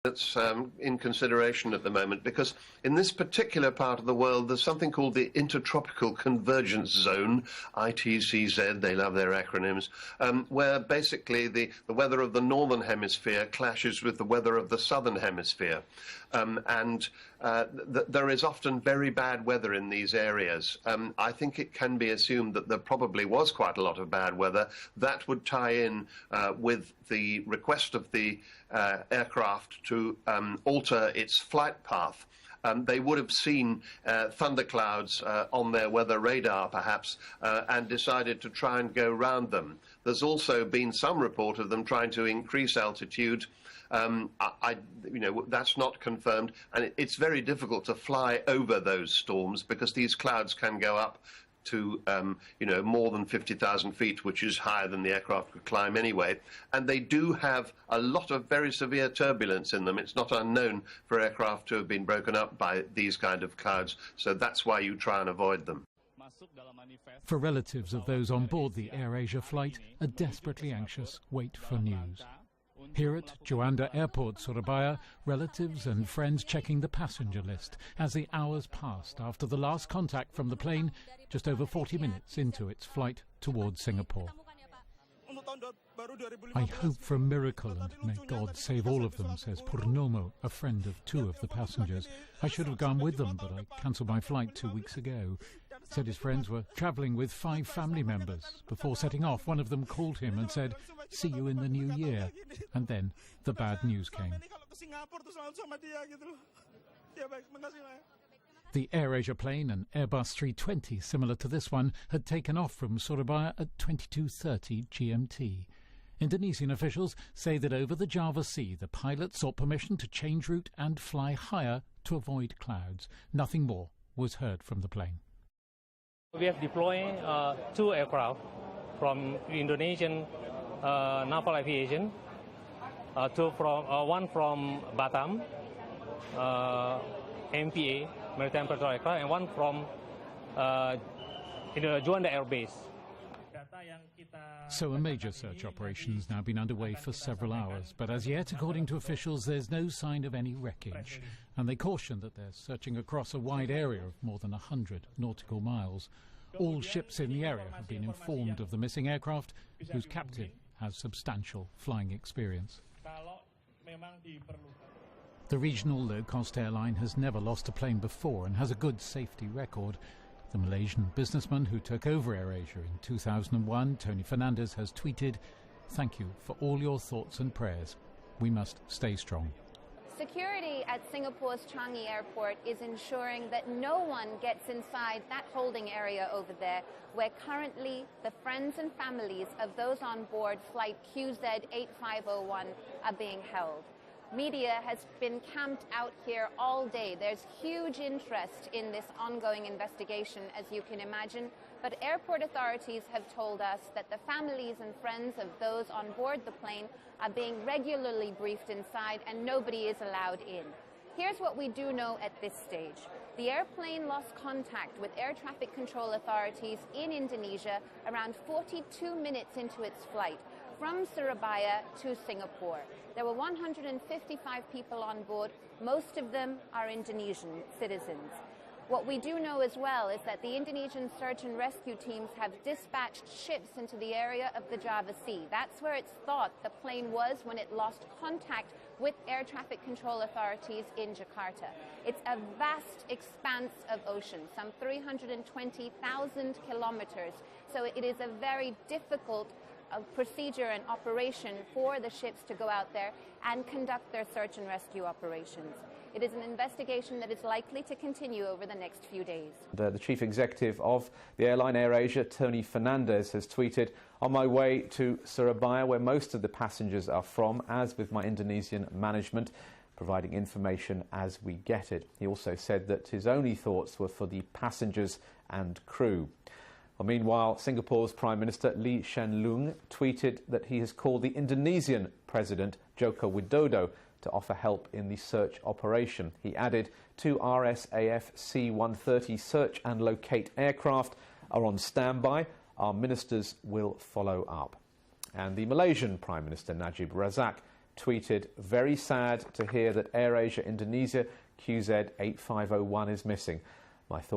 That's in consideration at the moment, because in this particular part of the world there's something called the Intertropical Convergence Zone, ITCZ, they love their acronyms, where basically the weather of the northern hemisphere clashes with the weather of the southern hemisphere. There is often very bad weather in these areas. I think it can be assumed that there probably was quite a lot of bad weather. That would tie in with the request of the aircraft to alter its flight path. They would have seen thunderclouds on their weather radar, perhaps, and decided to try and go round them. There's also been some report of them trying to increase altitude. That's not confirmed, and it's very difficult to fly over those storms because these clouds can go up to more than 50,000 feet, which is higher than the aircraft could climb anyway. And they do have a lot of very severe turbulence in them. It's not unknown for aircraft to have been broken up by these kind of clouds, so that's why you try and avoid them. For relatives of those on board the AirAsia flight, a desperately anxious wait for news. Here at Juanda Airport, Surabaya, relatives and friends checking the passenger list as the hours passed after the last contact from the plane just over 40 minutes into its flight towards Singapore. I hope for a miracle and may God save all of them, says Purnomo, a friend of two of the passengers. I should have gone with them, but I cancelled my flight 2 weeks ago. Said his friends were travelling with 5 family members. Before setting off, one of them called him and said, "See you in the new year." And then the bad news came. The AirAsia plane, an Airbus 320 similar to this one, had taken off from Surabaya at 22:30 GMT. Indonesian officials say that over the Java Sea, the pilot sought permission to change route and fly higher to avoid clouds. Nothing more was heard from the plane. We have deployed 2 aircraft from Indonesian Naval Aviation, one from Batam, MPA, Maritime Patrol Aircraft, and one from Juanda Air Base. So a major search operation has now been underway for several hours, but as yet, according to officials, there's no sign of any wreckage. And they caution that they're searching across a wide area of more than 100 nautical miles. All ships in the area have been informed of the missing aircraft, whose captain has substantial flying experience. The regional low-cost airline has never lost a plane before and has a good safety record. The Malaysian businessman who took over AirAsia in 2001, Tony Fernandez, has tweeted, "Thank you for all your thoughts and prayers. We must stay strong." Security at Singapore's Changi Airport is ensuring that no one gets inside that holding area over there, where currently the friends and families of those on board flight QZ8501 are being held. Media has been camped out here all day. There's huge interest in this ongoing investigation, as you can imagine, but airport authorities have told us that the families and friends of those on board the plane are being regularly briefed inside and nobody is allowed in. Here's what we do know at this stage. The airplane lost contact with air traffic control authorities in Indonesia around 42 minutes into its flight from Surabaya to Singapore. There were 155 people on board. Most of them are Indonesian citizens. What we do know as well is that the Indonesian search and rescue teams have dispatched ships into the area of the Java Sea. That's where it's thought the plane was when it lost contact with air traffic control authorities in Jakarta. It's a vast expanse of ocean, some 320,000 kilometers. So it is a very difficult procedure and operation for the ships to go out there and conduct their search and rescue operations. It is an investigation that is likely to continue over the next few days. The chief executive of the airline AirAsia, Tony Fernandez, has tweeted, "On my way to Surabaya, where most of the passengers are from, as with my Indonesian management, providing information as we get it." He also said that his only thoughts were for the passengers and crew. Well, meanwhile, Singapore's Prime Minister Lee Hsien Loong tweeted that he has called the Indonesian President Joko Widodo to offer help in the search operation. He added, 2 RSAF C-130 search and locate aircraft are on standby. Our ministers will follow up. And the Malaysian Prime Minister Najib Razak tweeted, "Very sad to hear that AirAsia Indonesia QZ8501 is missing. My thoughts